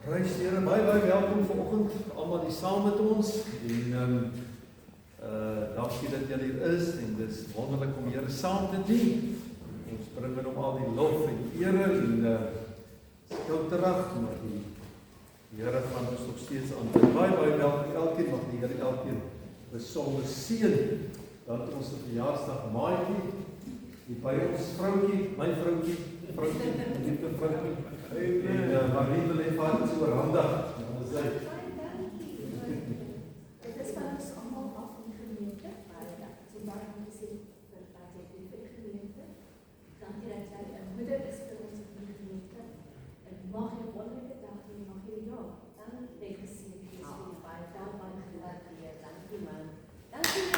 Prys die Here, baie welkom vanoggend, almal hier saam met ons en dankie dat julle hier is en dis wonderlik om die Here saam te dien. Ons bring hom al die lof en ere en stil terug, maar die Here gaan ons nog steeds aanbid. Baie welkom elkeen, mag die Here elkeen besonder seën. Dan ons 'n verjaarsdag maatjie, die by ons vroukie, my vroukie, liefde vroukie. En Marie wil hê vader is oorhandig. Dit is van ons allemaal af in die gemeente, maar so baie om te sê vir die gemeente. Dankie dat jy 'n moeder is vir ons in die gemeente. En mag jy 'n wonderlike dag hê, mag jy ja, dan wees gesien wees vir baie geluk hier. Dankie man. Dankie.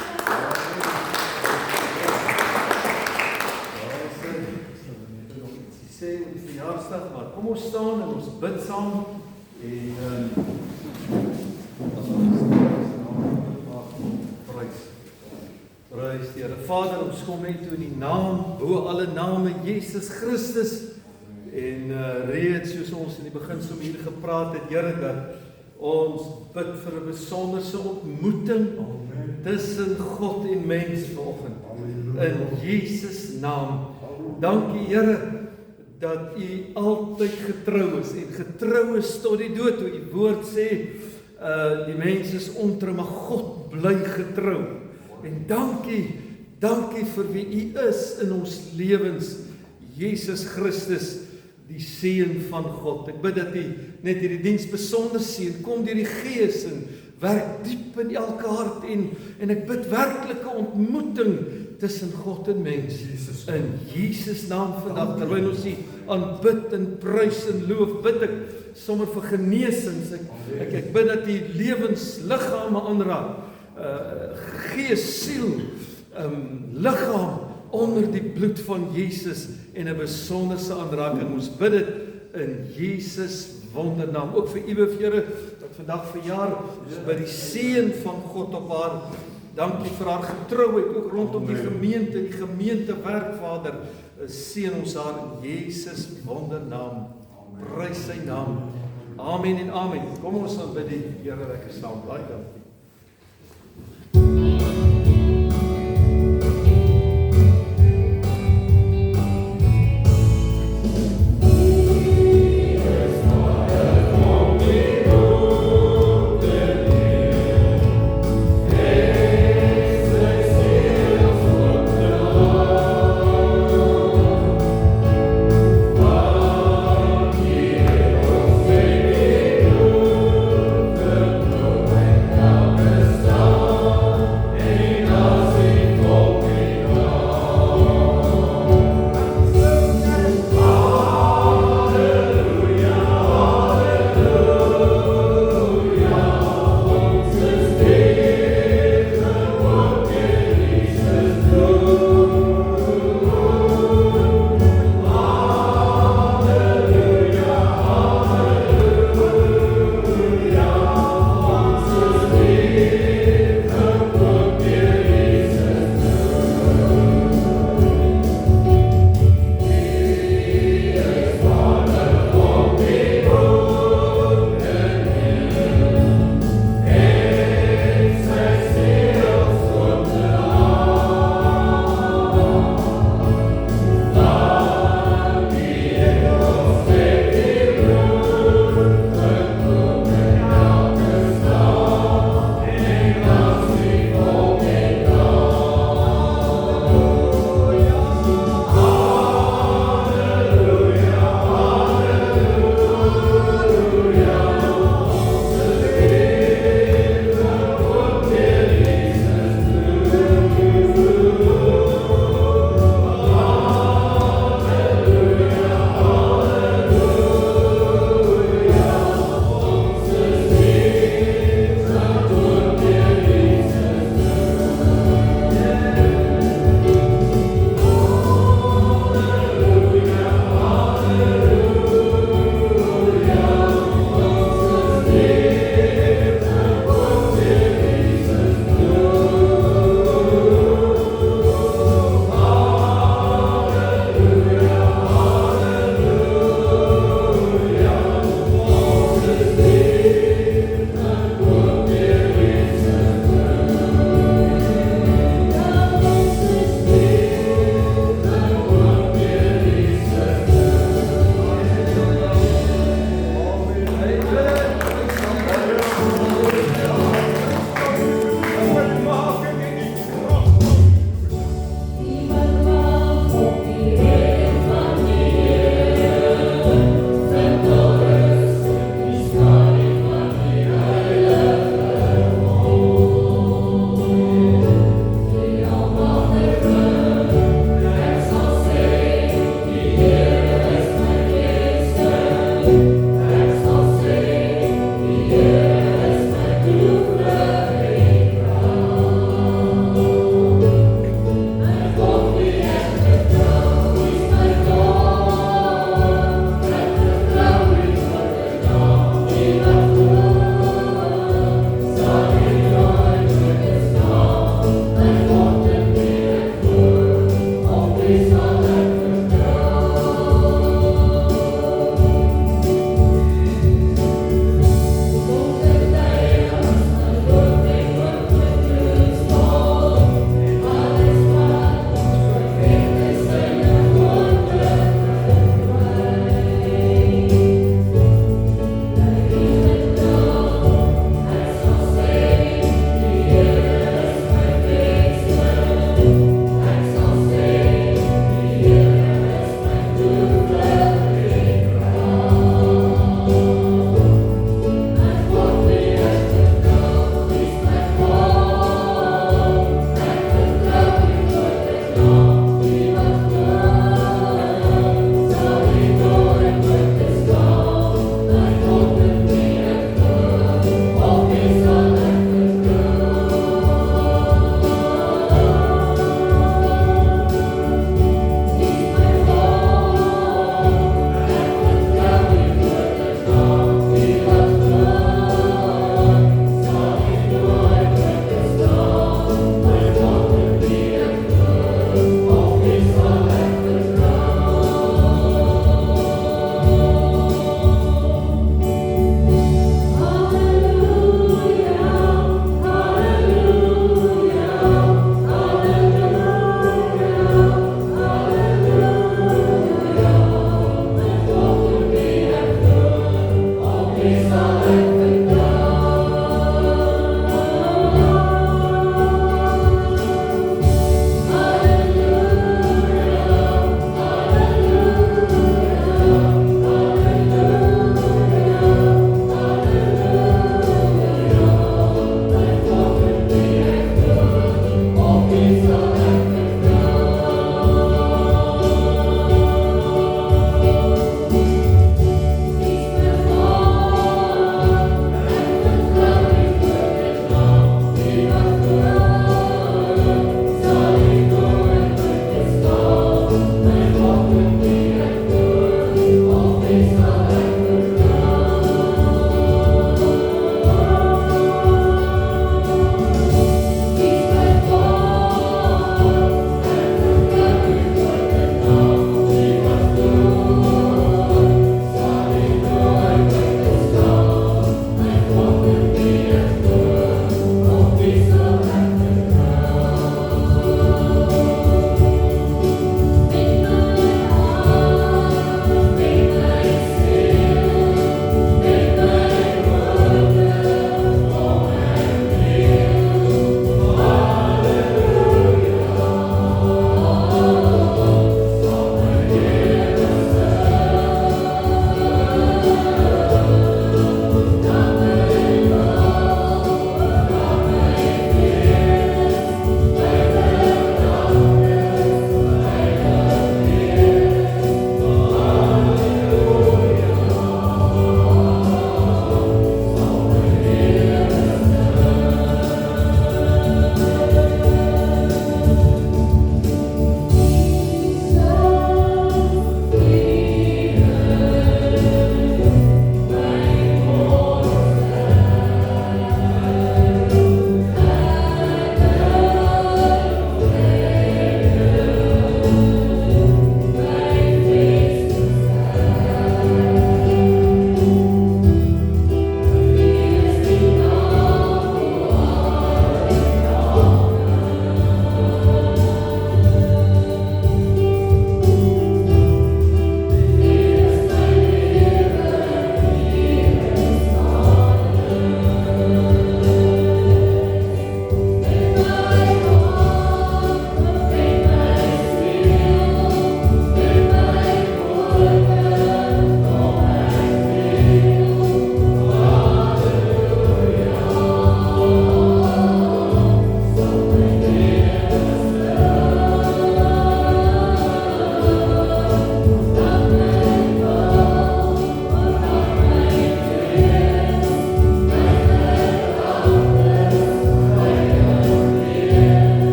Sê die verjaarsdag, maar kom ons staan en ons bid saam en prys die Here. Vader, ons kom net toe in die naam, bo alle name, Jesus Christus en reeds soos ons in die begin so hier gepraat het, Here, dat ons bid vir 'n besonderse ontmoeting tussen God en mens vanoggend. In Jesus naam. Dankie Here dat U altyd getrou is en getrou is tot die dood. Hoe U woord sê, die mens is ontrou, maar God bly getrou. En dankie vir wie U is in ons lewens, Jesus Christus, die seun van God. Ek bid dat U net hierdie diens besonder seën, kom deur die Gees en werk diep in elke hart en ek bid werklike ontmoeting tussen God en mens. In Jesus naam vandag, terwyl ons U aanbid en prys en loof, bid ek sommer vir genesings. Ek bid dat U lewensliggame aanraak, gees, siel, liggaam onder die bloed van Jesus en 'n besonderse aanraking. Ons bid dit in Jesus wondernaam. Ook vir Iwe, Here, wat vandag verjaar, by die seën van God op haar. Dankie vir haar getrouheid, ook rondom die gemeentewerk, Vader. Seën ons haar in Jesus wondernaam. Prys sy naam. Amen en amen. Kom ons aanbid die Here lekker saam. Baie dankie. Dankie.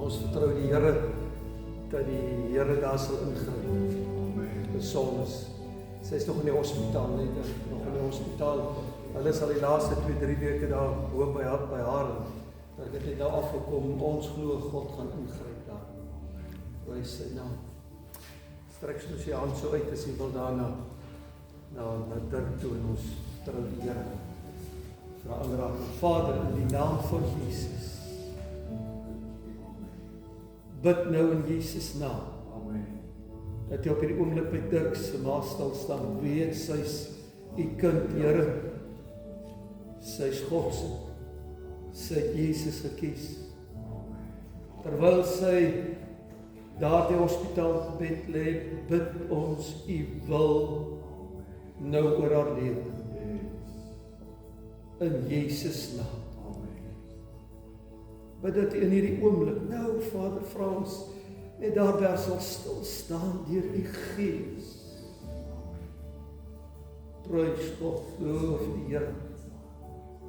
Ons vertrou die Here dat die Here daar sal ingryp. Psalms. Sy is nog in die hospitaal, net nog in die hospitaal. Hulle sal die laaste 2-3 weke daar hoop by haar. Dat dit nou afgekom, ons glo God gaan ingryp daar. Prys sy naam. Strek soos jy hand so uit as jy wil daarna na Dirk toe en ons vertrou die Here vir 'n aanraking. Vader, in die naam van Jesus, bid nou in Jesus naam, dat jy op hierdie oomblik by Dirk se ma stil staan, weet sy's u kind, Here, sy's God se, sy het Jesus gekies. Terwyl sy daar die hospitaalbed lê, bid ons u wil nou oor haar lewe. In Jesus naam. Bid dat in hierdie oomblik, nou Vader, vra ons, net daar sal stil staan deur u Gees. Prys God, loof die Here.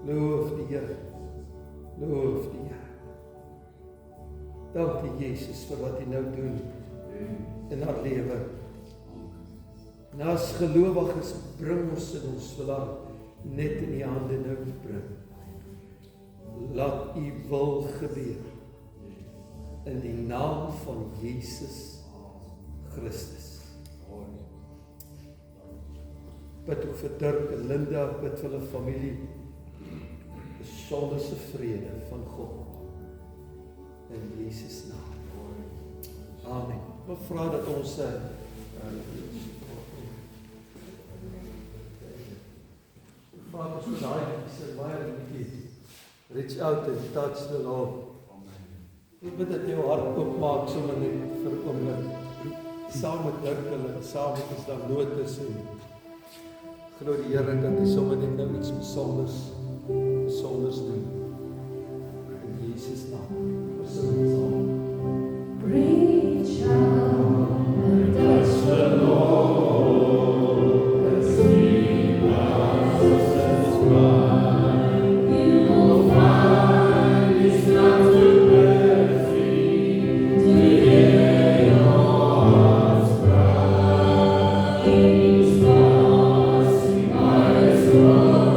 Loof die Here. Loof die Here. Dankie Jesus vir wat U nou doen in haar lewe. En as gelowiges bring ons in ons wil haar net in U hande nou bring. Laat U wil gebeur in die naam van Jesus Christus. Bid ook vir Dirk en Linda, bid vir hulle familie, besonderse vrede van God. In Jesus naam. Amen. Ek vra dat ons Vader, so daai is baie liefie. Reach out and touch the Lord. Ek bid dat jou hart oopmaak sommer net vir 'n oomblik. Saam met Dirk hulle, saam met ons daar nood is en glo die Here dat hy sommer net nou iets besonders doen. In Jesus naam. Reach out and touch the Lord, and see us mine. You will find His love to mercy, to hear your heart's cry. His lost, my soul.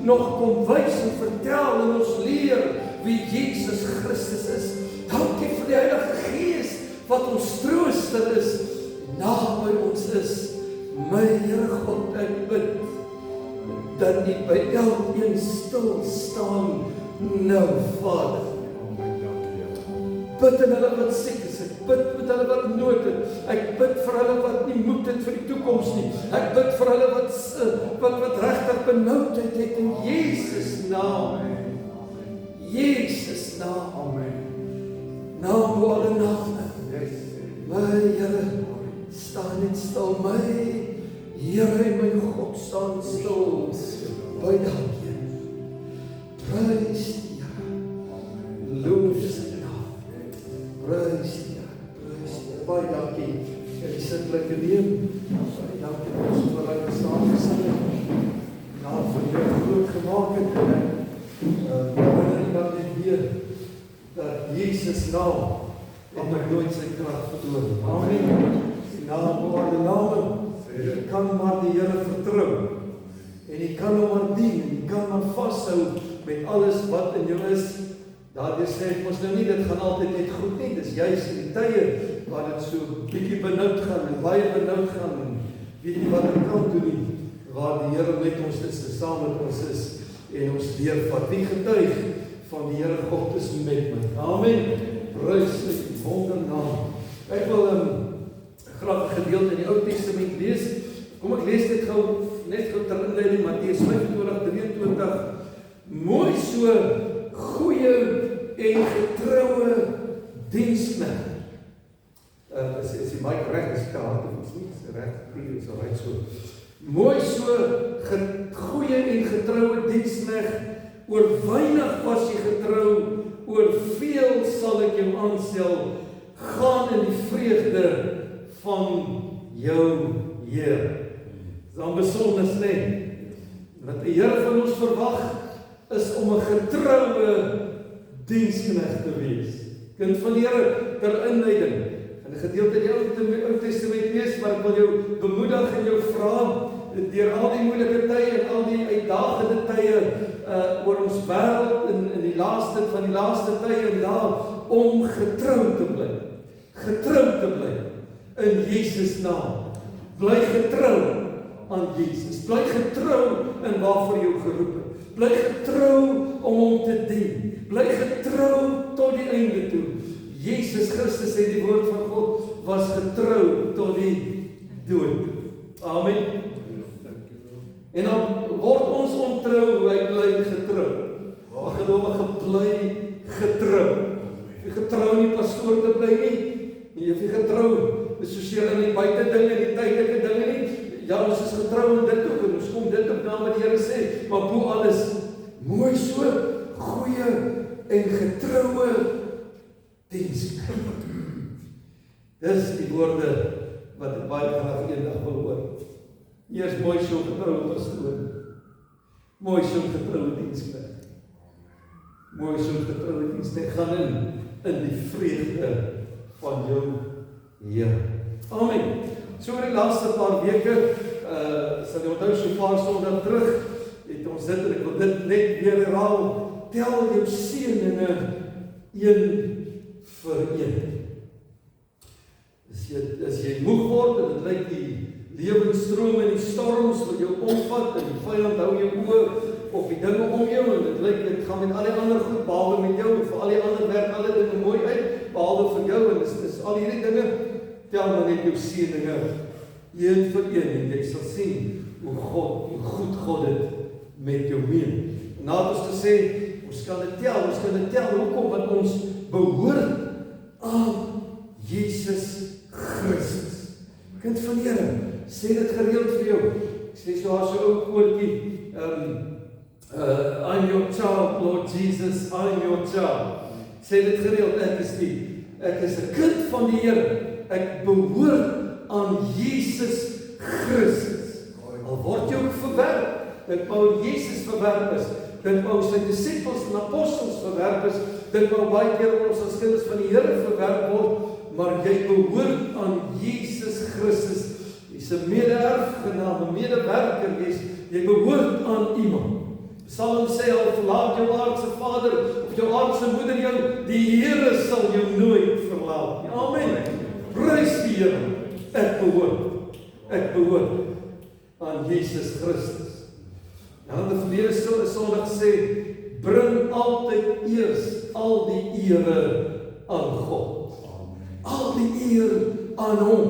nog kom wys en vertel en ons leer wie Jesus Christus is. Dankie vir die Heilige Gees wat ons trooster is, naby ons is. My Here God, ek bid dat U by elkeen stil staan nou, Vader. Bid in hulle wat siek is, ek bid met hulle wat nood het, ek bid vir hulle wat nie moed het vir die toekoms nie, ek bid vir hulle wat regtig benoudheid het in Jesus naam. Jesus naam. Naam bo alle name. My Here, staan net stil, my Here en my God, staan stil by elkeen. Prys die Here, loof sy naam. Prys die Here, prys die Here. Baie dankie vir die sinnelike neem. Baie dankie vir ons vooruit staan gesing. Naam van die Here groot gemaak het. Wanneer iemand net weet dat Jesus naam het nog nooit sy krag verloor. Amen. Die naam bo alle name. Jy kan maar die Here vertrou. En jy kan hom maar dien. Jy kan maar vashou met alles wat in jou is. Daardeur sê ek mos nou nie, dit gaan altyd net goed nie. Dis juist in die tye waar dit so bietjie benoud gaan en baie benoud gaan en weet nie wat ek kan doen nie. Waar die Here met ons is en saam met ons is en ons deurvat. Wie getuig van die Here God is met my. Amen. Prys die wondernaam. Ek wil graag 'n gedeelte in die Ou Testament lees. Kom ek lees dit net gou ter inleiding, Matteus 25:23. Mooi so goeie en getroue diensknegt. Is die mic reg gestel of ons nie reg hier is alright so. Mooi so goeie en getroue diensknegt. Oor weinig was jy getrou, oor veel sal ek jou aanstel. Gaan in die vreugde van jou Heer. Dan besonder net, wat die Here van ons verwag, is om 'n getroue diensknegt te wees. Kind van die Here, ter inleiding, in 'n gedeelte in die Ou Testament lees, maar ek wil jou bemoedig en jou vra, deur al die moeilike tye en al die uitdagende tye oor ons wêreld in die laaste van die laaste tye en dae, om getrou te bly. Getrou te bly in Jesus naam. Bly getrou aan Jesus. Bly getrou in waarvoor jy geroep het. Bly getrou om hom te dien. Bly getrou tot die einde toe. Jesus Christus het die woord van God was getrou tot die dood. Amen. En dan word ons ontrou, hy bly getrou. Gelowige bly getrou. Jy getrou nie pastoor te bly nie. Jy hoef nie getrou soseer in die buite dinge en die tydelike dinge nie. Ja, ons is getrou in dit ook en ons kom dit op na wat die Here sê, maar bo alles mooi so goeie en getroue diensknegt. Dis die woorde wat ek baie graag eendag wil hoor. Eers mooi so getroue pastoor. Mooi so getroue diensknegt. Mooi so getroue diensknegt. Gaan in die vreugde van jou Heer. Amen. So oor die laaste paar weke, sal jy onthou so paar sondae terug, het ons dit en ek wil dit net weer herhaal. Tel jou seëninge een vir een. As jy moeg word en dit lyk die lewensstrome en die storms wat jou omvat en die vyand hou jou oë op die dinge om jou en dit lyk dit gaan met al die ander goed behalwe met jou en vir al die ander werk alle dinge mooi uit behalwe vir jou en dis al hierdie dinge, tel maar net jou seëninge een vir een en jy sal sien hoe goed God dit met jou meen. Na het ons gesê, ons kan dit tel, hoekom? Want ons behoort aan Jesus Christus. Kind van die Here, sê dit gereeld vir jou. Ek sê so as 'n ou koortjie, I'm your child, Lord Jesus, I'm your child. Sê dit gereeld, ek is 'n kind van die Here. Ek behoort aan Jesus Christus. Al word jy ook verwerp, dit wou Jesus verwerp is, dit wou sy disippels en apostels verwerp is, dit wou baie keer ons as kinders van die Here verwerp word, maar jy behoort aan Jesus Christus. Jy's 'n mede-erfgenaam, 'n medewerker, jy behoort aan iemand. Psalm sê, al verlaat jou aardse vader of jou aardse moeder jou, die Here sal jou nooit verlaat nie. Amen. Prys die Here. Ek behoort aan Jesus Christus. Nou in die verlede Sondag sê, bring altyd eers al die ere aan God. Al die eer aan hom.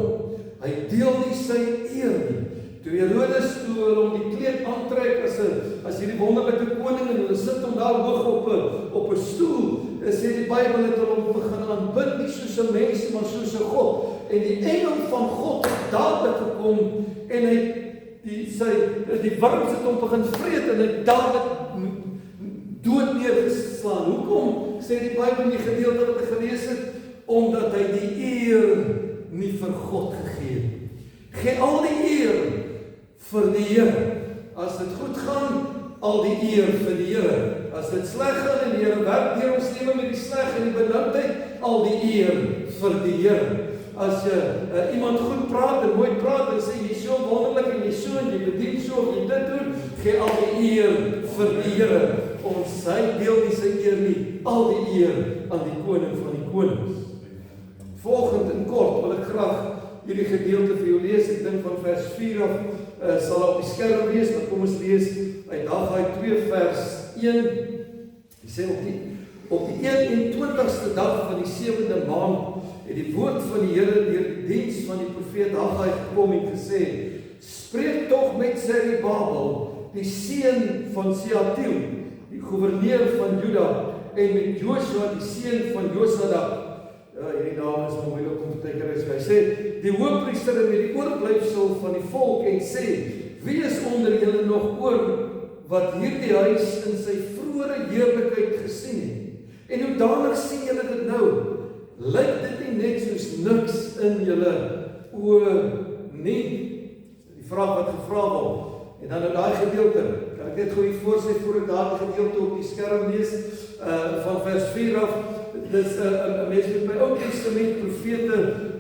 Hy deel nie sy eer nie. Toe Herodes toe hulle hom die kleed aantrek as hierdie wonderlike koning en hulle sit hom daar hoog op 'n stoel, sê die Bybel het hulle hom begin aanbid, nie soos 'n mens maar soos 'n God. En die engel van God het dadelik gekom en hy die wurms het hom begin vreet en hy dadelik dood neergeslaan. Hoekom sê die Bybel in die gedeelte wat ek gelees het? Omdat hy die eer nie vir God gegee het. Gee al die eer vir die Here. As dit goed gaan, al die eer vir die Here. As dit sleg gaan en die Here werk deur ons lewe met die sleg en die benoudheid, al die eer vir die Here. As jy iemand goed praat en mooi praat en sê jy is so wonderlik en jy so en jy bedien so of jy dit doen, gee al die eer vir die Here. Ons hy deel nie sy eer nie, al die eer aan die koning van die konings. Volgend in kort wil ek graag hierdie gedeelte vir jou lees. Ek dink van vers 4 af sal op die skerm wees, maar kom ons lees uit Haggai 2 vers 1. Hy sê op die 21ste dag van die 7de maand het die woord van die Here deur die diens van die profeet Haggai gekom en gesê: Spreek tog met Zerubabel, die seun van Sealtiel, die gouverneur van Juda, en met Joshua, die seun van Josadak. Hierdie naam is moeilik om te kry. Hy sê, die hoofpriester en met die oorblyfsel van die volk en sê, wie is onder julle nog oor wat hierdie huis in sy vroeëre heerlikheid gesien het? En hoe danig sien julle dit nou? Lyk dit nie net soos niks in julle oë nie? Die vraag wat gevra word. En dan in daai gedeelte, kan ek net gou hier voorsê voor ek daai gedeelte op die skerm lees, van vers 4 af. Dis 'n mens met my Ou Testament profete,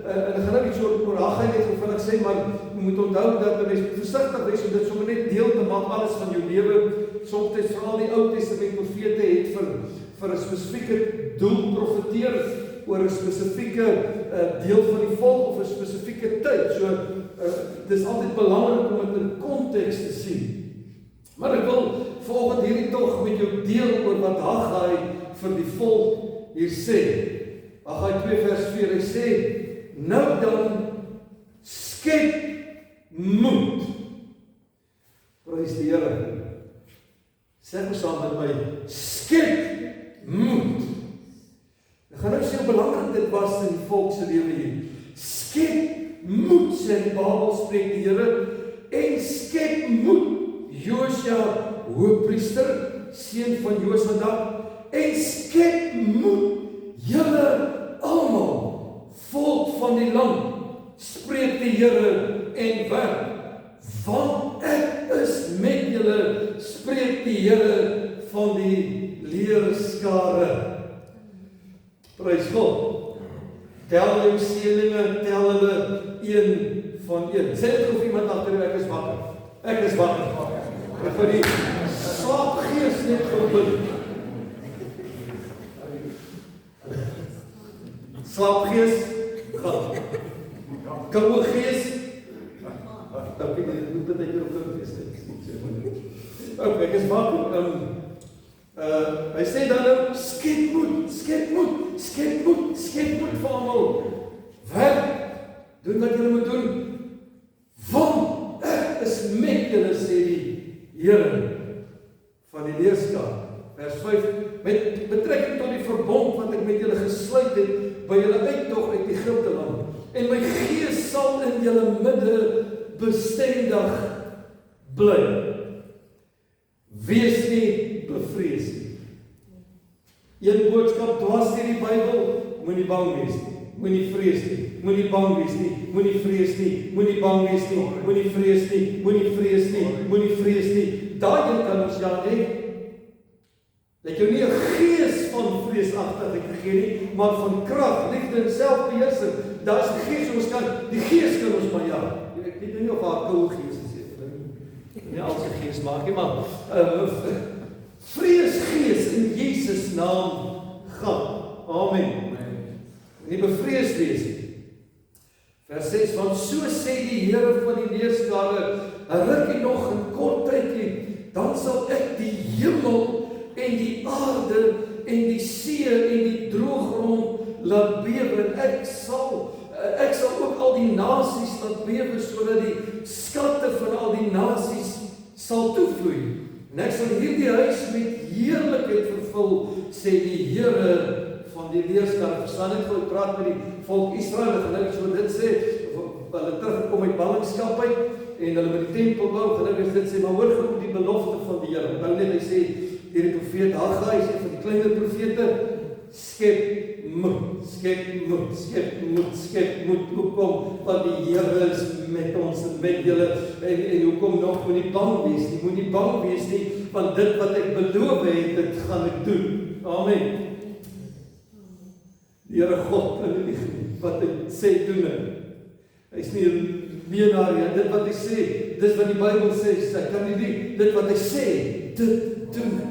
en ek gaan nou nie so oor Haggai net vinnig sê, maar jy moet onthou dat 'n mens versigtig wees om dit sommer net deel te maak alles van jou lewe. Soms veral die Ou Testament profete het vir 'n spesifieke doel profeteer oor 'n spesifieke deel van die volk of 'n spesifieke tyd. So dis altyd belangrik om dit in konteks te sien. Maar ek wil volgens hierdie tog met jou deel oor wat Haggai vir die volk hier sê. Haggai 2 vers 4, hy sê, nou dan skep moed. Prys die Here. Sê ons saam met my, skep moed. Ek gaan nou sê hoe belangrik dit was in die volk se lewe hier. Skep moed, sê die Bybel, spreek die Here, en skep moed. Josia, hoofpriester, seun van Josadak, en skep moed, julle almal, volk van die land, spreek die Here en werk, want ek is met julle, spreek die Here van die leerskare. Prys God. Tel jou seëninge, tel hulle een van een. Sê dit of iemand agter jou, ek is wakker. Ek is wakker. Ek vir die slaapgees net gebind. Slaapgees, gaan. Koue gees, ok, dit moet dit hier op koue gees. Ok, ek is wakker. Hy sê dan nou, skep moed, skep moed, skep moed, skep moed vir almal. Werk, doen wat julle moet doen, want ek is met julle, sê die Here van die leerskare. Vers 5, met betrekking tot die verbond wat ek met julle gesluit het, by julle uittog uit Egipte land, en my gees sal in julle midde bestendig bly. Wees nie bevrees nie. Een boodskap dwars deur die Bybel, moenie bang wees nie. Moenie vrees nie, moenie bang wees nie, moenie vrees nie, moenie bang wees nie, moenie vrees nie, moenie vrees nie, moenie vrees nie. Daai kan ons ja net dat jy nie 'n gees van vreesagtigheid gegee nie, maar van krag, liefde en selfbeheersing. Daar's 'n gees ons kan, die gees kan ons maar ja. Ek weet nie of haar koue gees is nie. Nie al se gees maak nie, maar naam gaan. Amen. Nie bevrees wees nie. Vers 6, want so sê die Here van die leerskare, 'n rukkie nog in kort tydjie, dan sal ek die hemel en die aarde en die see en die droëgrond laat bewe, en ek sal ook al die nasies laat bewe, sodat die skatte van al die nasies sal toevloei. En ek sal hierdie huis met heerlikheid vervul, sê die Here van die leerskare. Verstaan net hoe ek praat met die volk Israel, gelukkig so dit sê, hulle teruggekom uit ballingskap uit, en hulle met die tempel bou, gelukkig dit sê, maar hoor goed die belofte van die Here. Nou net hy sê, deur die profeet Haggai, sê van die kleiner profete, skep moed, hoekom, want die Here is met ons en met julle, en hoekom nog, moet nie bang wees nie, want dit wat ek beloof het, dit gaan ek doen. Amen. Die Here God, wat hy sê, doen hy. Hy is nie een leenaar nie, dit wat hy sê, dit wat die Bybel sê, hy kan nie, dit wat hy sê, dit doen hy.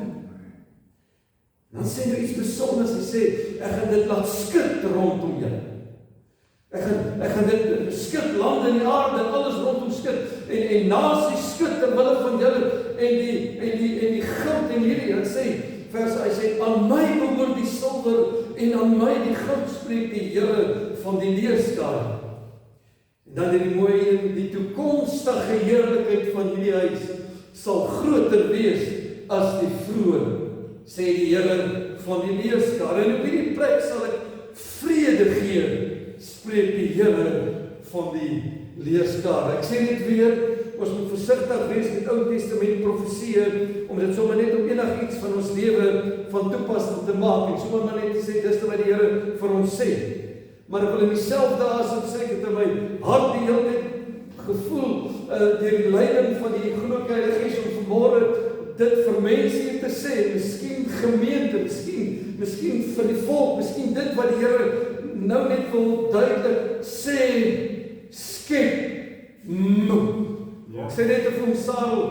Dan sê hy iets besonders, hy sê, ek gaan dit laat skud rondom julle. Ek gaan dit skud, lande in die aarde, en alles rondom skud, en nasies skud terwille van julle, en die goud en hierdie, hy sê, hy sê, aan my behoort die silwer, en aan my die goud, spreek die Here van die leerskare. En dan die mooie, die toekomstige heerlikheid van hierdie huis, sal groter wees as die vroeë, sê die Here van die leerskare. En op hierdie plek sal ek vrede gee, spreek die Here van die leerskare. Ek sê net weer, ons moet versigtig wees met Ou Testament profesieë, om dit sommer net op enigiets van ons lewe van toepassing te maak, en sommer maar net te sê, dis wat die Here vir ons sê. Maar ek wil in dieselfde asem sê, ek het in my hart die hele tyd gevoel, deur die leiding van die Groot Heilige Gees, om vanmôre dit vir mense te sê, miskien gemeente, miskien vir die volk, miskien dit wat die Here nou net wil duidelik sê, skep moed. Ek sê net vir hom Sarel,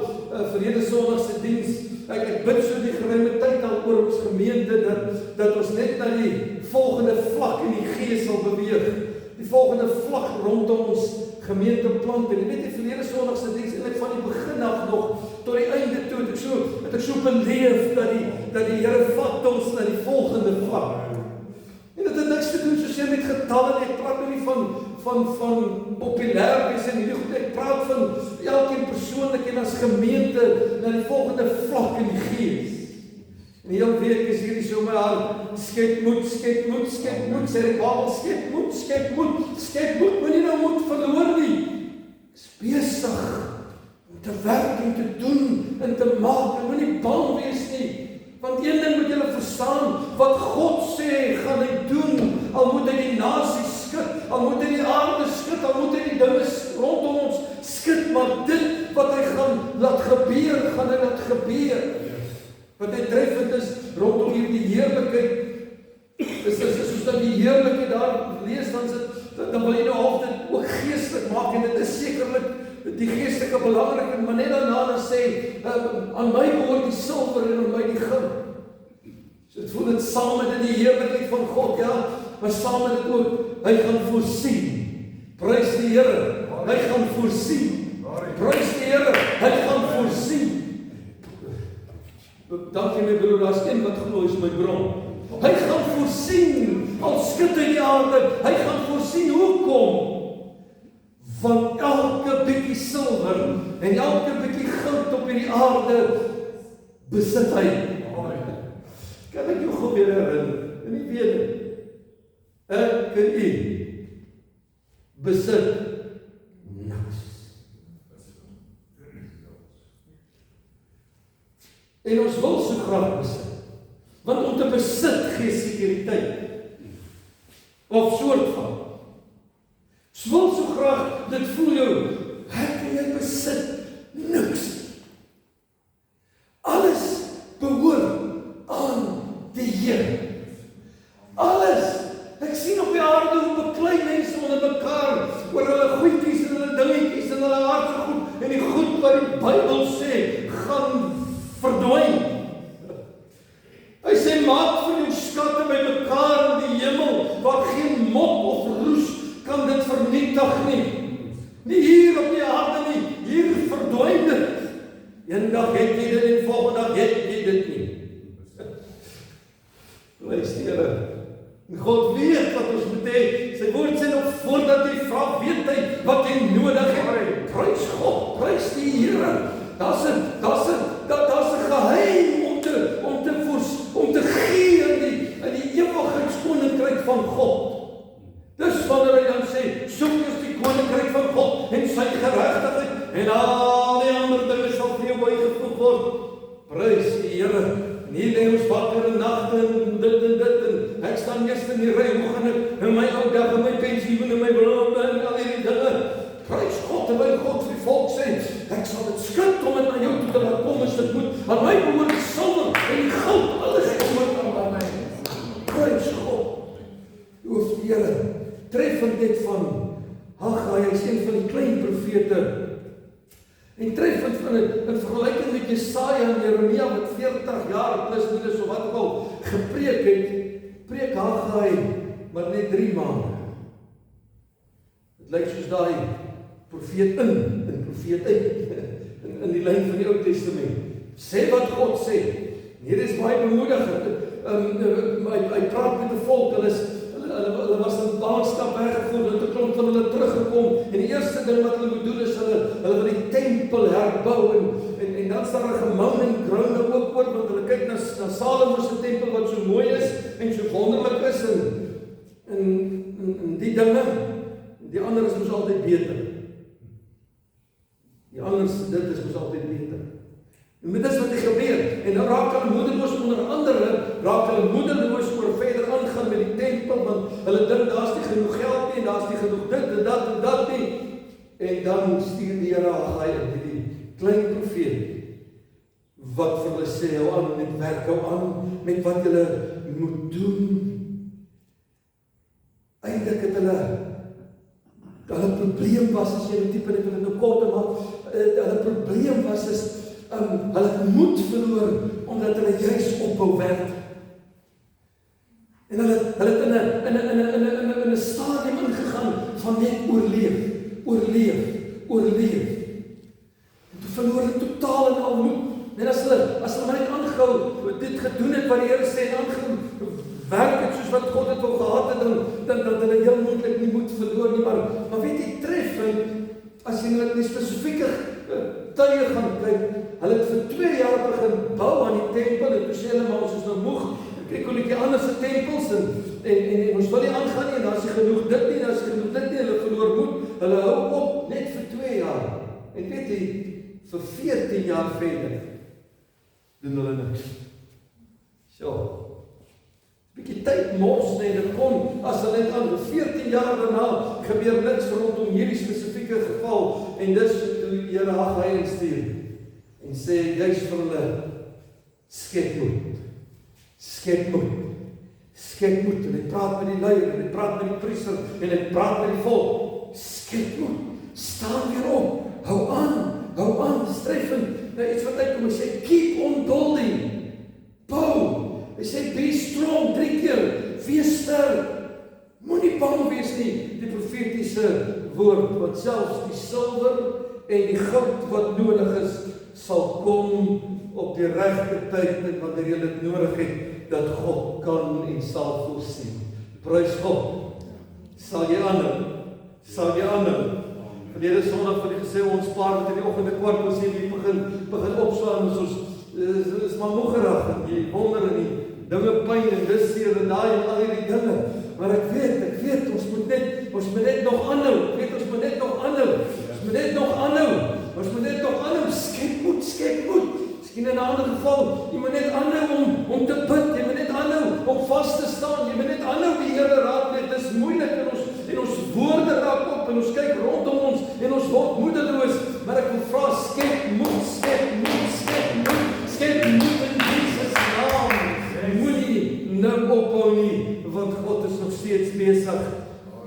verlede Sondag se diens, ek bid so die geruime tyd al oor ons gemeente, dat ons net na die volgende vlak in die Gees sal beweeg, die volgende vlak rondom ons gemeente plant, en jy weet die verlede Sondag se diens, en ek van die begin af nog, tot die einde toe, het ek so beleef, dat die Here vat ons na die volgende vlak. En dit het niks te doen soos jy met getalle, ek praat nou nie van populêr wees en hierdie goed, ek praat van elkeen persoonlik en as gemeente na die volgende vlak in die Gees. En die hele week is hierdie so my hart, skep moed, sê die Bybel, skep moed, moenie nou moed verloor nie. Is besig om te werk en te doen en te maak, en moenie bang wees nie. Want een ding moet julle verstaan, wat God sê, gaan hy doen, al moet hy die nasies skud, al moet hy die aarde skud, al moet hy die dinge rondom ons skud, maar dit wat hy gaan laat gebeur, gaan hy laat gebeur. Wat hy treffend is, rondom hierdie heerlikheid, is soos dat die heerlikheid daar lees, dan wil jy nou half dit ook geestelik maak, en dit is sekerlik die geestelike belangrik, maar net daarna sê, aan my behoort die silwer en aan my die goud. So het voel dit saam met die heerlikheid van God, ja, maar saam met dit ook, hy gaan voorsien. Prys die Here, hy gaan voorsien. Prys die Here, hy gaan voorsien. Dankie my broer, daar is een wat glo is my bron. Hy gaan voorsien, al skud hy die aarde, hy gaan voorsien, hoekom? Want elke bietjie silwer en elke bietjie goud op hierdie aarde besit hy. Kan ek jou gou weer herinner? En nie weet, ek en u besit niks. En ons wil so graag besit. Want om te besit gee sekuriteit. Of soort van. Ons wil so graag, dit voel jou, ek en jy besit niks. Alles behoort aan die Here. Alles. Ek sien op die aarde hoe beklei mense onder mekaar, oor hulle goedjies en hulle dingetjies en hulle aardse goed, en die goed wat die Bybel sê, gaan verdwyn. Hy sê, maak Here. En God weet wat ons moet hê. Sy woord sê nog voordat jy vra, weet hy wat jy nodig het. Prys God, prys die Here. Daar's 'n geheim om te gee in die ewigheidskoninkryk van God. Dis wanneer hy dan sê, soek eers die koninkryk van God en sy geregtigheid en al die ander dinge sal vir jou bygevoeg word. Prys die Here. En hier lê ons wakker in nagte en dit en ek staan eerst in die ry, hoe gaan ek in my ou dag en my pensioen en my belofte en al hierdie dinge. Prys God, terwyl God vir die volk sê, ek sal dit skuld om dit na jou toe te laat kom as dit moet. Aan my behoort die silwer en die goud, alles behoort aan my. Prys God. Loof die Here. Treffend dit van Haggai, hy is een van die klein profete. En treffend van in vergelyking met Jesaja en Jeremia wat 40 jaar plus minus of wat ook al gepreek het, preek Haggai maar net 3 maande. Dit lyk soos daai profeet in profeet uit in die lyn van die Ou Testament. Sê wat God sê. Hier is baie bemoedigend. Hy praat met die volk, hulle was in ballingskap weggevoer, en 'n klomp van hulle teruggekom, en die eerste ding wat hulle moet doen is, hulle wil die tempel herbou, en dan staan daar 'n gemounting ground ook oor, want hulle kyk na Salomo se tempel, wat so mooi is, en so wonderlik is, en die dinge, die ander is mos altyd beter. Die ander, dit is mos altyd beter. En dit is wat die gebeur, en dan raak hulle moedeloos onder andere, raak hulle moedeloos oor verder aangaan met die tempel, want hulle dink, daar is nie genoeg geld nie, daar is nie genoeg dit en dat nie, en dan stuur die Here Haggai in die klein profeet, wat vir hulle sê, hou aan met werk, hou aan met wat julle moet doen. Eindelik het hulle probleem was, as jy die type net nou kort maak, hulle probleem was is, hulle het moed verloor, omdat hulle juist ophou werk. En hulle het in 'n stadium ingegaan, van net oorleef. En toe verloor hulle totaal en al moed. En as hulle maar net aangehou, dit gedoen het wat die Here sê, en aangehou werk het soos wat God het wil gehad het, dan hulle heel moontlik nie moed verloor nie, maar weet jy, treffend, as jy nou die spesifieke tye gaan kyk, hulle het vir 2 jaar begin bou aan die tempel, en toe sê hulle, maar ons is nou moeg, kyk hoe die ander se tempels, en ons wil nie aangaan nie, en daar is nie genoeg dit nie, hulle verloor moed, hulle hou op, net vir 2 jaar, en weet jy, vir 14 jaar verder, doen hulle niks. So, bietjie tyd mors, nee, dit kon, as hulle net aan, 14 jaar daarna, gebeur niks rondom hierdie spesifieke geval, en dis toe die Here Haggai instuur, en sê, juist vir hulle, skep moed, en hy praat met die leier, en hy praat met die priester, en hy praat met die volk, skep moed, staan weer op, hou aan, streffend, nou iets wat uitkom, hy sê, keep on building, bou, hy sê, be strong, 3 keer, wees sterk, moenie bang wees nie, die profetiese woord, wat selfs die silwer en die goud wat nodig is, sal kom op die regte tyd, en wanneer jy dit nodig het, dat God kan en sal voorsien. Prys God, sal jy aanhou, Verlede Sondag het hy gesê, ons paar wat in die oggend 'n kwart was hier begin opslaan, ons is maar moegerig, en jy wonder en die dinge pyn en dis seer en daai en al hierdie dinge, maar ek weet, ons moet net nog aanhou, skep moed, miskien in 'n ander geval, jy moet net aanhou om te bid, jy moet net aanhou om vas te staan, jy moet net aanhou die Here raadpleeg, dis moeilik en ons woorde raak op, en ons kyk rondom ons, en ons word moedeloos, maar ek wil vra, skep moed in Jesus naam, moenie nou ophou nie, want God is nog steeds besig,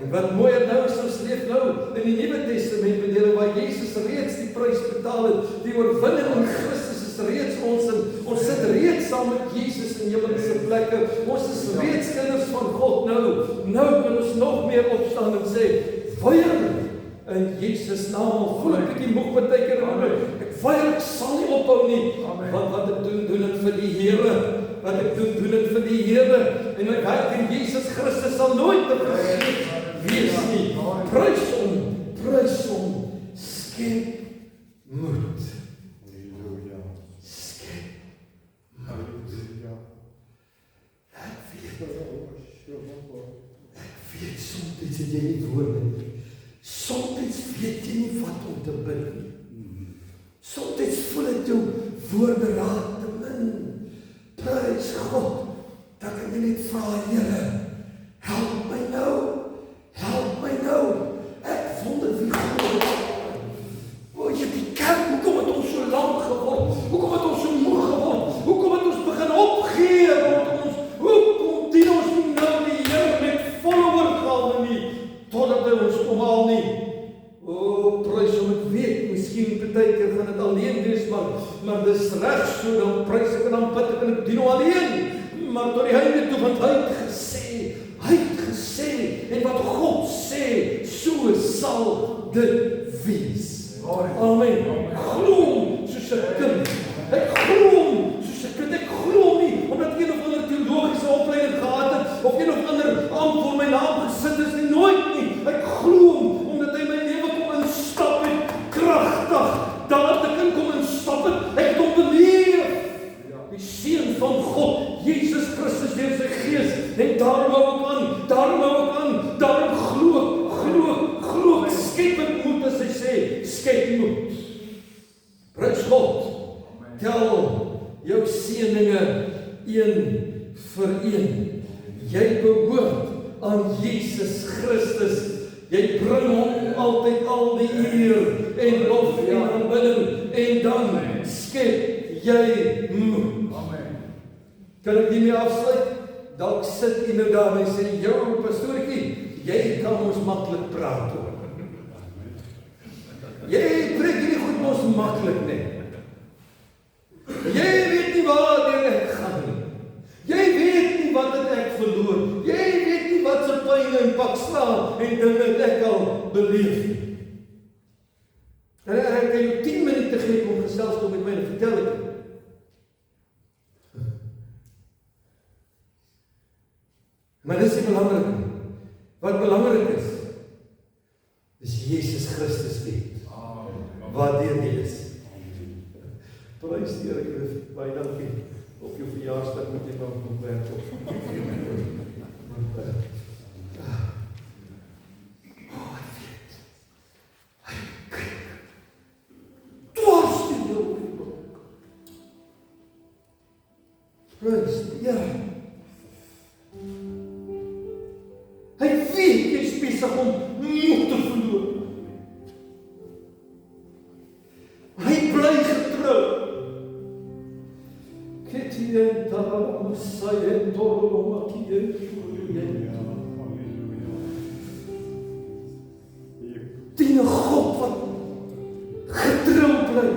en wat mooier nou is, ons leef nou in die Nuwe Testament bedele, waar Jesus reeds die prys betaal het, die oorwinning in Christus is reeds ons sit reeds saam met Jesus in hemelse plekke, ons is reeds kinders van God nou kan ons nog meer opstaan en sê, weier in Jesus naam, voel ek bietjie moeg partykeer, ek weier, ek sal nie ophou nie, want wat ek doen ek vir die Here, wat ek doen dit vir die Here, en my werk in Jesus Christus sal nooit te vergeet wees nie. Prys hom, skep moed. Skep moed. Ek weet soms het jy nie woorde nie. Soms weet jy nie wat om te bid nie. Soms voel dit jou woorde raak te min. Prys God, dat ek net vra, Here, help my nou. Ek wonder wie God is. O, die kerk, hoekom het ons so lang geword? Hoekom het ons so moe geword? Hoekom het ons begin opgee? Hoekom dien ons nie nou die Here met volle oorgawe nie, totdat hy ons omhaal nie? O, prys hom, ek weet, miskien partykeer gaan dit alleen wees, maar dis reg so, dan prys ek en dan bid ek en ek dien hom alleen. Maar tot die einde toe, want hy het gesê, en wat God sê, so sal dit wees. Amen. Glo hom soos 'n kind. Ek glo hom soos 'n kind. Ek glo hom nie omdat een of ander teologiese opleiding gehad het of een of ander ambt voor my naam gesit is nie, nooit nie. Ek glo hom omdat hy my lewe kom instap het, kragtig daar te kan kom instap het. Ek kom beleef die seun van God, Jesus Christus deur sy Gees, en daarom hou ek aan, daarom glo ek, skep ek moed as hy sê, skep moed. Prys God, tel jou seëninge een vir een. Jy behoort aan Jesus Christus. Jy bring hom altyd al die eer en lof en aanbidding, en dan skep jy moed. Kan ek nie meer afsluit? Dalk sit jy nou daar en sê, jou pastoortjie, jy kan ons maklik praat hoor. Jy preek hierdie goed ons maklik net. Jy weet nie waar ek gaan nie. Jy weet nie wat het ek verloor. Jy weet nie wat se pyn en pakslae en dinge ek al beleef nie. En ek kan jou 10 minute gee om gesels kom met my en vertel ek. Maar dis nie belangrik nie. Wat belangrik is Jesus Christus weet wat deur die is. Prys die Here, baie dankie. Op jou verjaarsdag moet jy maar op werk op. Hy kyk. Dwars die jou. Prys die Here. Hy weet jy is besig om moed te verloor. Hy bly getrou. Ketien taram sayen toro makien. Dien 'n God wat getrou bly.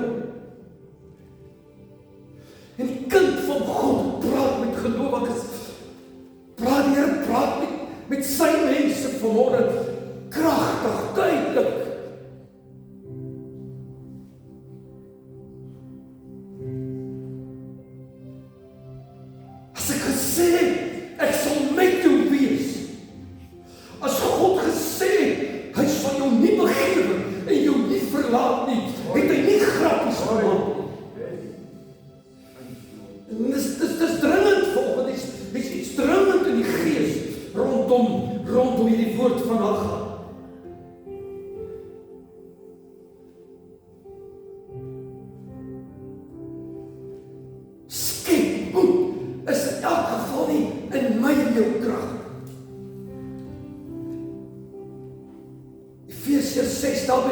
En die kind van God praat met gelowiges. Praat die Here praat met sy mense vanmôre kragtig, duidelik. As ek gesê ek sal met jou wees. As God gesê hy sal jou nie begewe en jou nie verlaat nie, het hy nie grappies gemaak nie. En dis dringend volgens, dis iets dringend in die gees rondom hierdie woord van Haggai. Skep moed is in elk geval nie in my en jou krag. Efesiërs 6 daar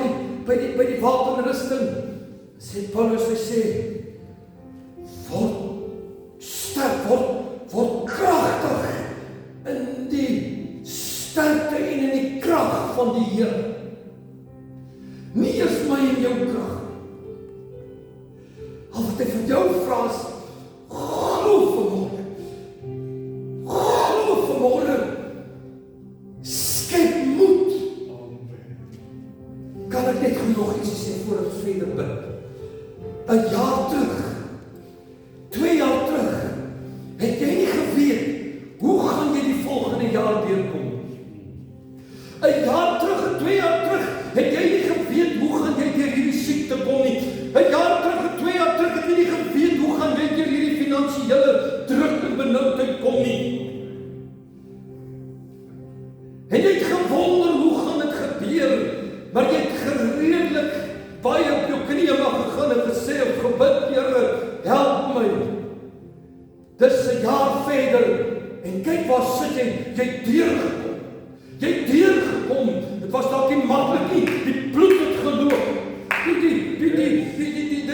by die wapenrusting sê Paulus, hy sê word sterk, word kragtig in die sterkte en in die krag van die Here. Nie eers my en jou krag. Al wat ek van jou vra is, glo vanmôre, skep moed. Kan ek net nog iets sê voor ek verder bid? 'n jaar terug, 2 jaar terug, Het jy nie geweet, hoe gaan jy die volgende jaar deurkom? 'n jaar terug en 2 jaar terug, het jy nie geweet, hoe gaan jy deur hierdie siekte kom nie? 'n jaar terug en 2 jaar terug, het jy nie geweet, hoe gaan jy deur hierdie finansiële druk en benoudheid kom nie? En jy het gewonder, hoe gaan dit gebeur? Maar jy het geredelik baie op jou knieë maar gegaan en gesê of gebid, Here, help my. Dis 'n jaar verder en kyk waar sit jy? Jy het deurgekom. Jy het deurgekom. Dit was dalk nie maklik nie. Die bloed het geloop.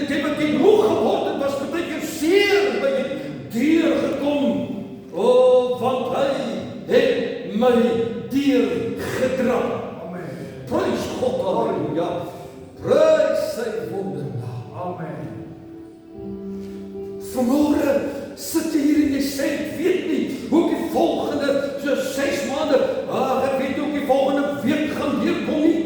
Jy wat jy moeg geword het, was baie keer seer, maar jy het deurgekom. O, want hy het my deurgedra. Amen. Prys God, halleluja. Prys sy wondernaam. Amen. Vanmôre sit jy hier en jy sê, ek weet nie hoe die volgende so 6 maande, ek weet hoe die volgende week gaan deurkom nie.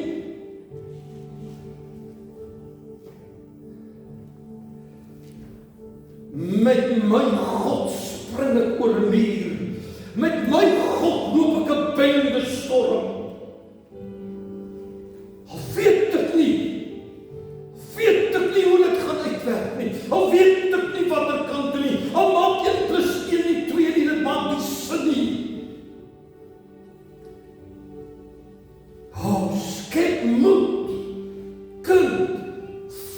Met my God spring ek oor 'n muur. Met my God loop ek 'n bende storm. Al weet ek nie hoe dit gaan uitwerk nie. Al weet ek nie wat ek kan doen nie. Al maak 1 + 1 nie 2 nie, dit maak nie sin nie. Skep moed, kind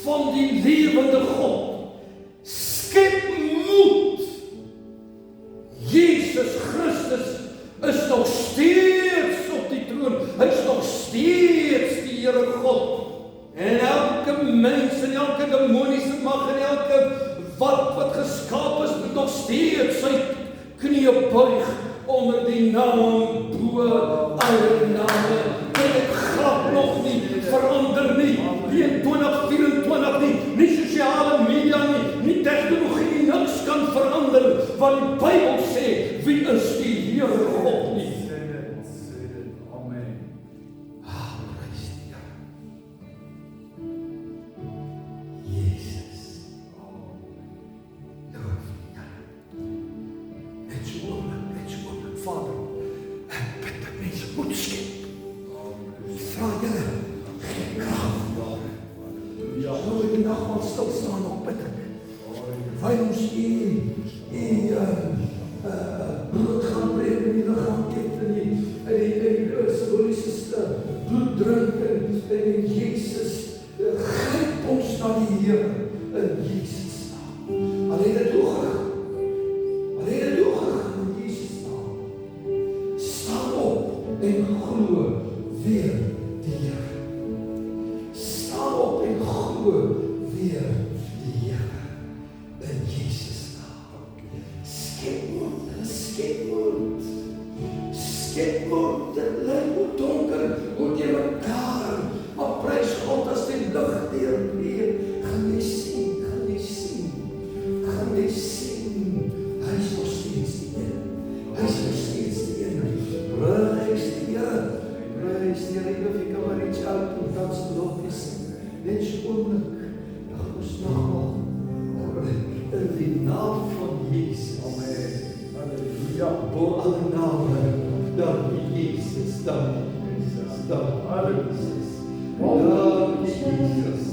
van die lewende God. Skep moed. Jesus Christus is nog steeds op die troon. Hy is nog steeds die Here God. En elke mens en elke demoniese mag en elke wat geskaap is, moet nog steeds sy knieë buig onder die naam bo alle name. Dit gaan nog nie verander nie. Nie in 2024 nie. Nie sosiale media nie tegnologie, niks kan verander. Want die Bybel sê, wie is die Here God nie? Amen. Prys die Here. Jesus. Loof die Here. Net so oomlik, Vader, ek bid dat mense moet skep. Vra Here, gee krag. Ja, nou in die nagmaal stil staan op bid ek. Wy ons bloed gaan breek in die lichaam kent in die symboliese bloed drink in Jesus. Gryp ons na die Here in Jesus naam. Alleen dit hoogig in Jesus naam. Staan op en glo weer die Here. Staan op en glo weer die Here in Jesus naam. Skep moed. Skep moed. Dit lyk hoe donker, hoe jy mekaar, maar prys God as die lig deurbreek. Gaan jy sien. Hy is nog steeds die een. Prys die Here. Ek wil vir kan maar reach out en dans lof is. Net so oomlik. Gaan ons nagmaal in die naam van Jesus. Amen. Halleluja. Bo alle name. Dankie Jesus. Dankie Jesus. Dankie Jesus. Dankie Jesus.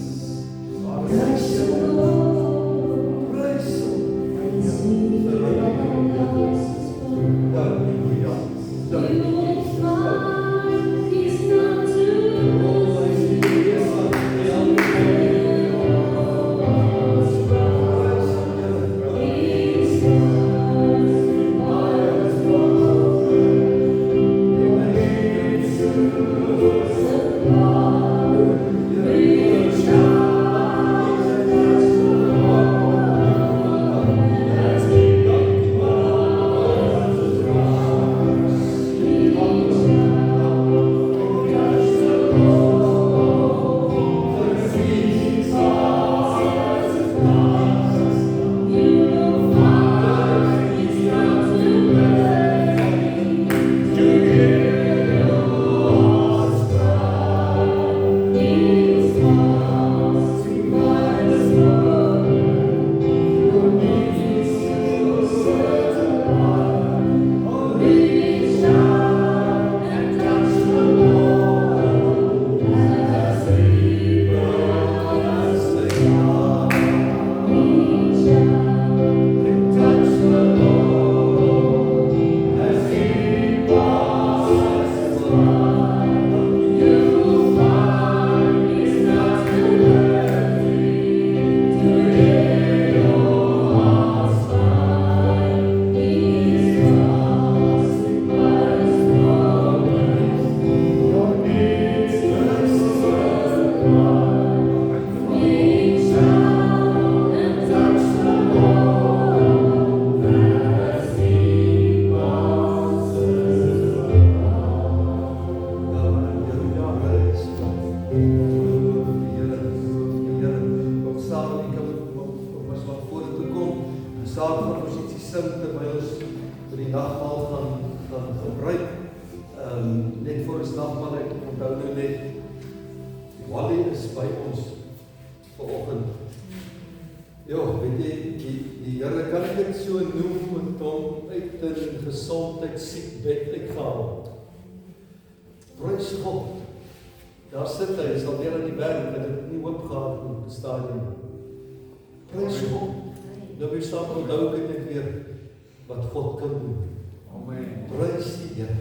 staat van ons ietsie sing terwyl ons vir die nagmaal gaan gebruik. Net voor ons nagmaal, ek onthou nou net, Wally is by ons vanoggend. Ja, weet jy, die Here kan ek dit so noem, met hom uit in gesondheid siekbed uitgehaal. Prys God. Daar sit hy sal weer aan die werk, en het nie hoop gehad om te staan nie. Prys God. Nou weer staan onthou ek net weer wat God kan doen. Amen. Prys die Here.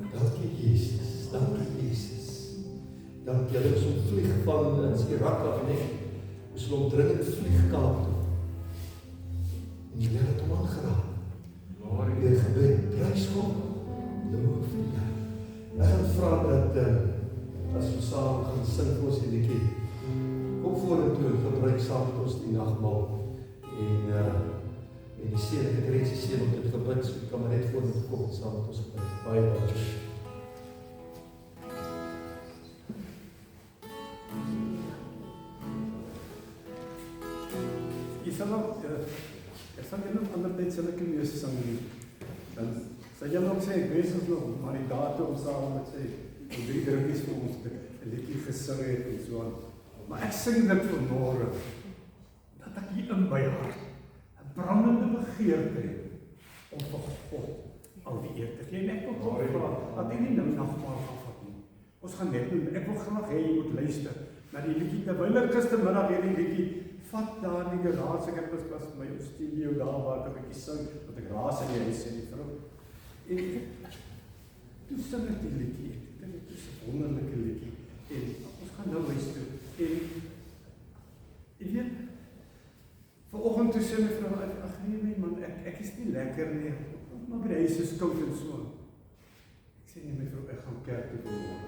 Dankie Jesus. Dankie Jesus. Dankie, hulle is omvlieg van Irak af net. Ons wil omdringend vlieg Kaap toe. En die Here het hom aangeraak. Deur gebed. Prys God. Loof die Here. Ek gaan vra dat as ons saam gaan sing vir ons die liedjie, kom vorentoe en gebruik saam met ons die nagmaal. En die seën, ek het reeds die seën om dit gebid, so ek kan maar net vorentoe kom en saam met ons gebruik. Baie dankie. Ek sal jy nog ander tyd sal ek nie meer sang nie. Dan sal jy nog sê, ek wees ons nog, maar die datum saam met sê, 3 drukkies vir ons, 'n liedjie gesing het en so aan. Maar ek sing dit vanmôre, dat ek hier in my hart 'n brandende begeerte het om vir God al die eer te gee. En ek wil God vra, dat hy nie nou nagmaal afvat nie. Ons gaan net doen, ek wil graag hê jy moet luister na die liedjie, terwyl ek gistermiddag hierdie liedjie vat daar in die garage, ek het was my studio daar waar ek 'n bietjie sing, want ek raas in die huis en die vrou. En toe sing ek die liedjie, ek dink dit is 'n wonderlike liedjie, en ons gaan nou huis toe, en jy weet, vanoggend toe sê my vrou, ag nee my man, ek is nie lekker nie, maar by die huis is koud en so. Ek sê nie my vrou, ek gaan kerk toe vanmôre.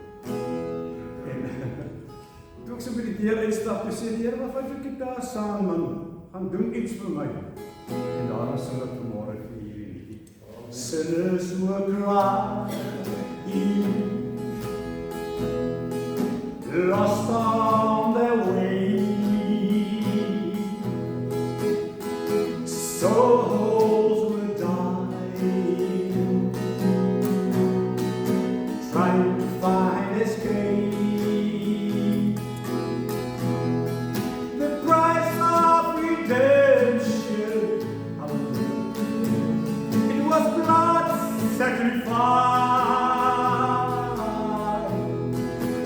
En toe ek so by die deur uitstap, toe sê die Here, wat vat jou gitaar saam man, gaan doen iets vir my. En daarom sing ek vanmôre vir hierdie liedjie. Sinners were crying, lost on their way, souls were dying, trying to find escape.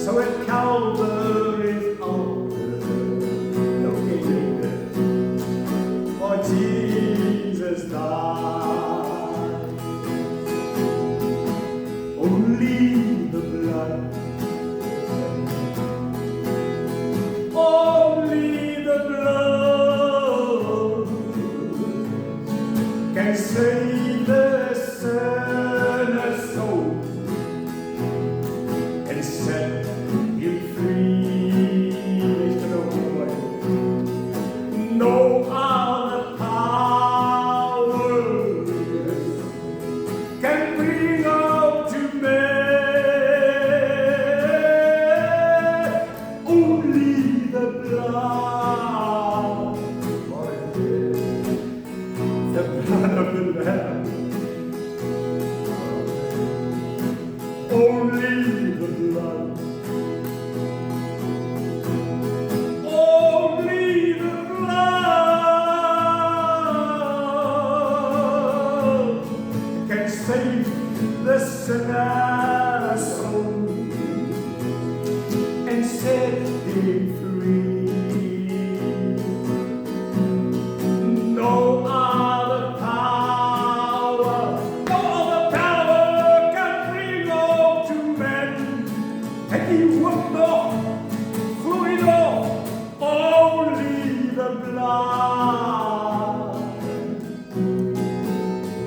So at Calvary's altar, located for Jesus died. Only the blood, only the blood can save the sinner's soul and set him free. No other power can bring up to man. Only the blood, the blood of the Lamb. Only the blood, only the blood can save the sinner's soul and set him free. No other power, no other power can bring hope to men. And he would not, glory Lord, only the blood,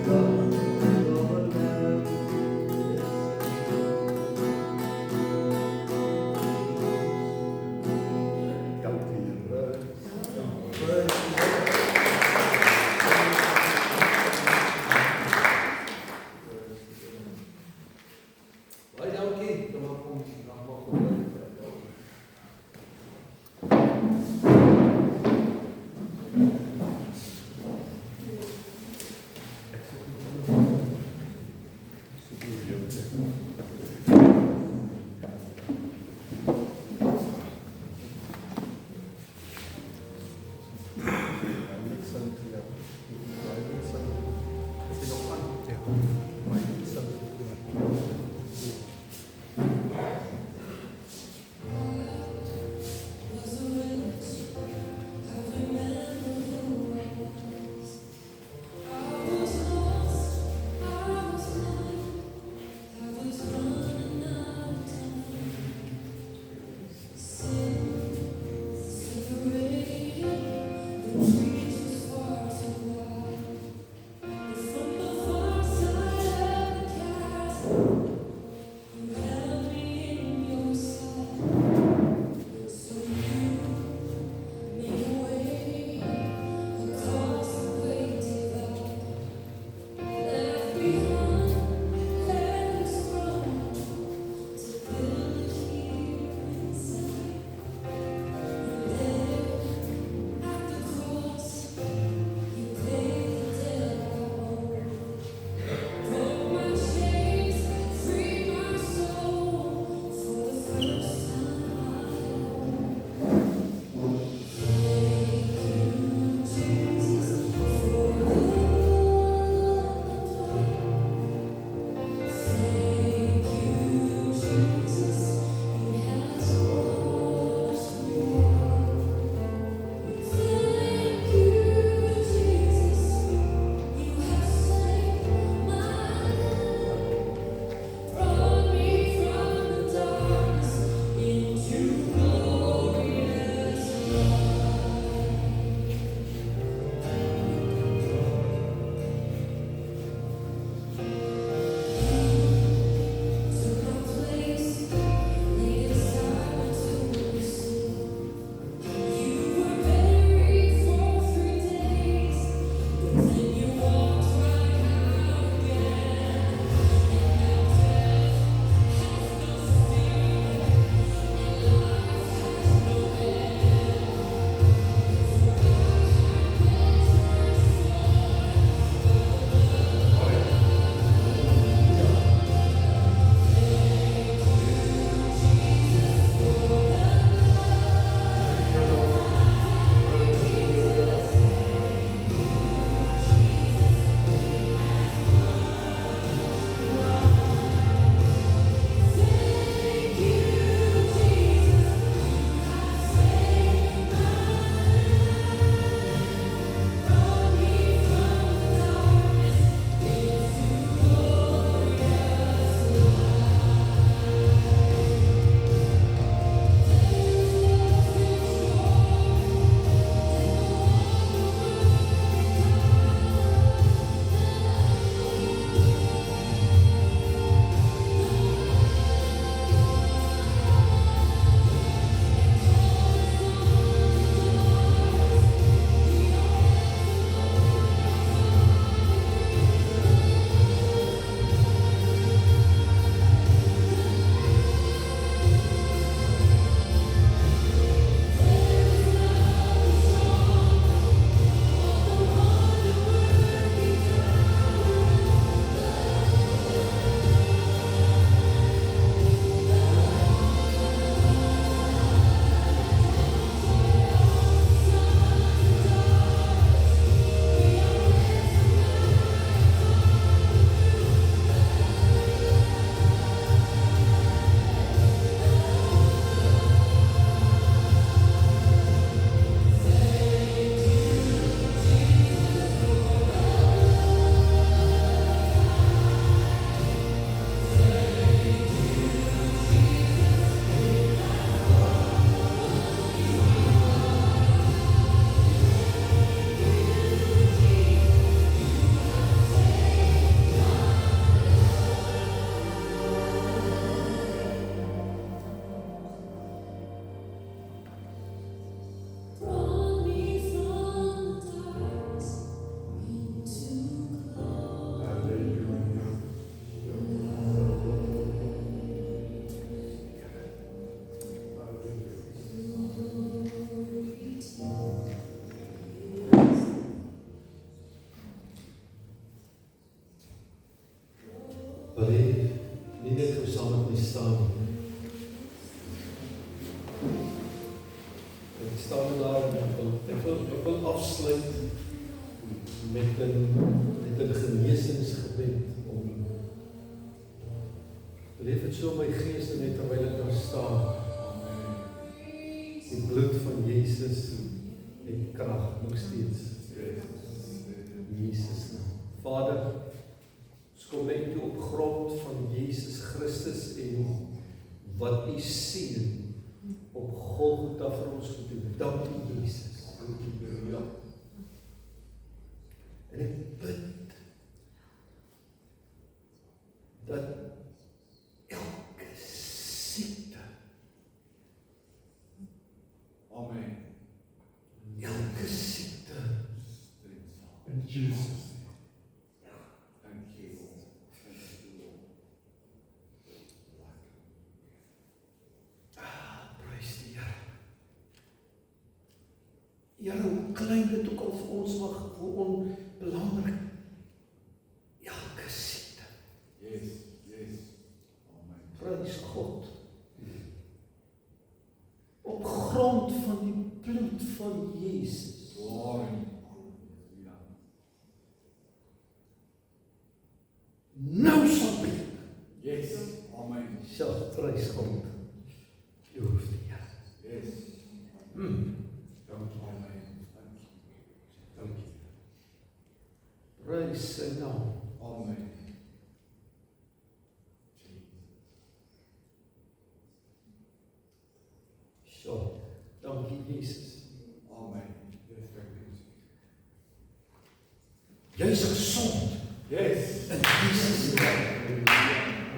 blood of the Lamb. Wil jy nie net gou saam met my staan nie? Ek staan daar en ek wil afsluit met 'n genesingsgebed om leef dit so my gees net terwyl ek daar staan. Die bloed van Jesus het krag nog steeds. In Jesus naam. Vader, ons kom net toe op grond van Jesus Christus en wat U seun op Golgotha vir ons gedoen het. Dankie Jesus. Halleluja. En ek bid dat elke siekte, Amen. elke siekte In Jesus' name. Thank you, Lord. Thank you, Lord. prys die Here. Here, hoe klein dit ook al vir ons mag, hoe onbelangrik, elke siekte, Yes, yes. Amen. prys God. Op grond van die bloed van Jesus, Glory. Ja. nou sal breek. Yes. Amen. Self prys God. Loof die Here. Yes. Dankie. Amen. Dankie. Prys sy naam. Amen. So, dankie Jesus. Amen. Yes, thank you. Jy is gesond Yes. in Jesus naam.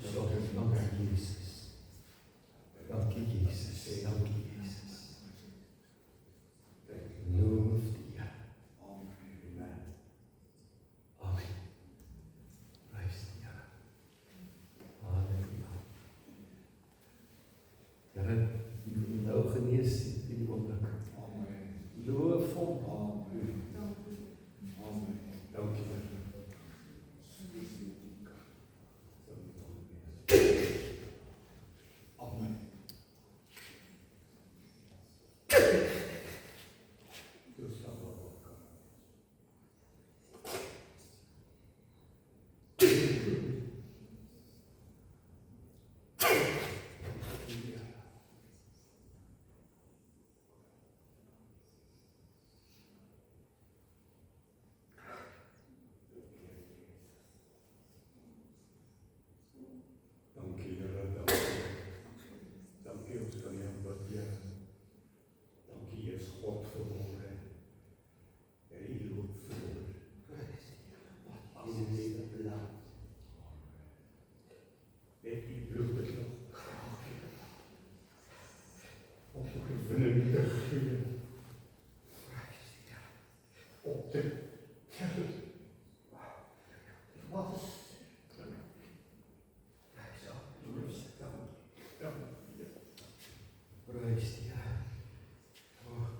So, dankie Jesus. Dankie Jesus. Dankie Jesus. Loof die Here. Amen. Amen. Prys die Here. Halleluja. Here, nou genees die oomblik. Amen. Loof hom. Amen. Amen. Dankie. Amen. Dankie Here, dankie. Dankie ons kan U aanbid, Here. Dankie Jesus God vir môre. U loop voor. Alles is belang. Net U bloed belang. Ons gewinnen te gee. Op de kerk. Wat is Prys die Here.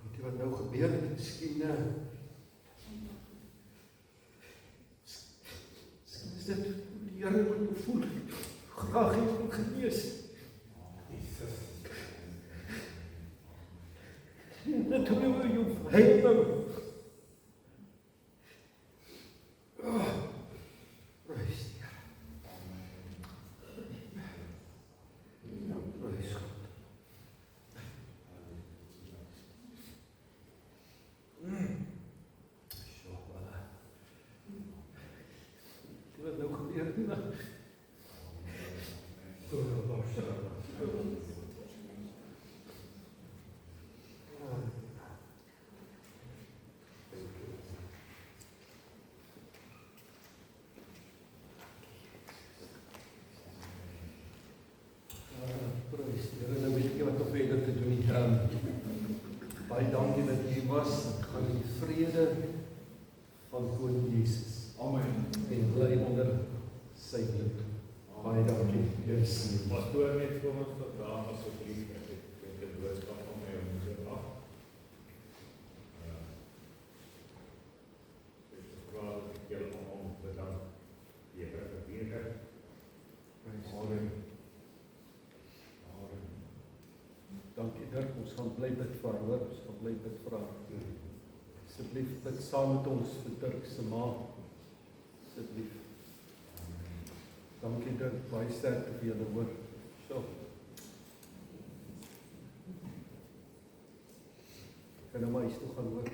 Weet jy wat nou gebeur het? Miskien is dit hoe die Here moet jou voel. Graag jy wil genees. Jesus. Net hoe jy jou heil nou. Prys die Here. Prys God. So, voilà. Wat nou gebeur het? Prys die Here, nou weet ek nie wat om verder te doen nie. Baie dankie dat jy was. Gaan die vrede van Koning Jesus Amen. en bly onder sy bloed. Baie dankie. Yes. Pastoor, net vir ons vandag asseblief, ek het 'n boodskap van my om te af. Dankie Dirk, ons gaan bly bid vir haar, hoor. Ons gaan bly bid vir haar. Asseblief bid saam met ons vir Dirk se ma. Asseblief. Dankie Dirk, baie sterkte vir julle, hoor. So. Kan nou maar huis toe gaan, hoor.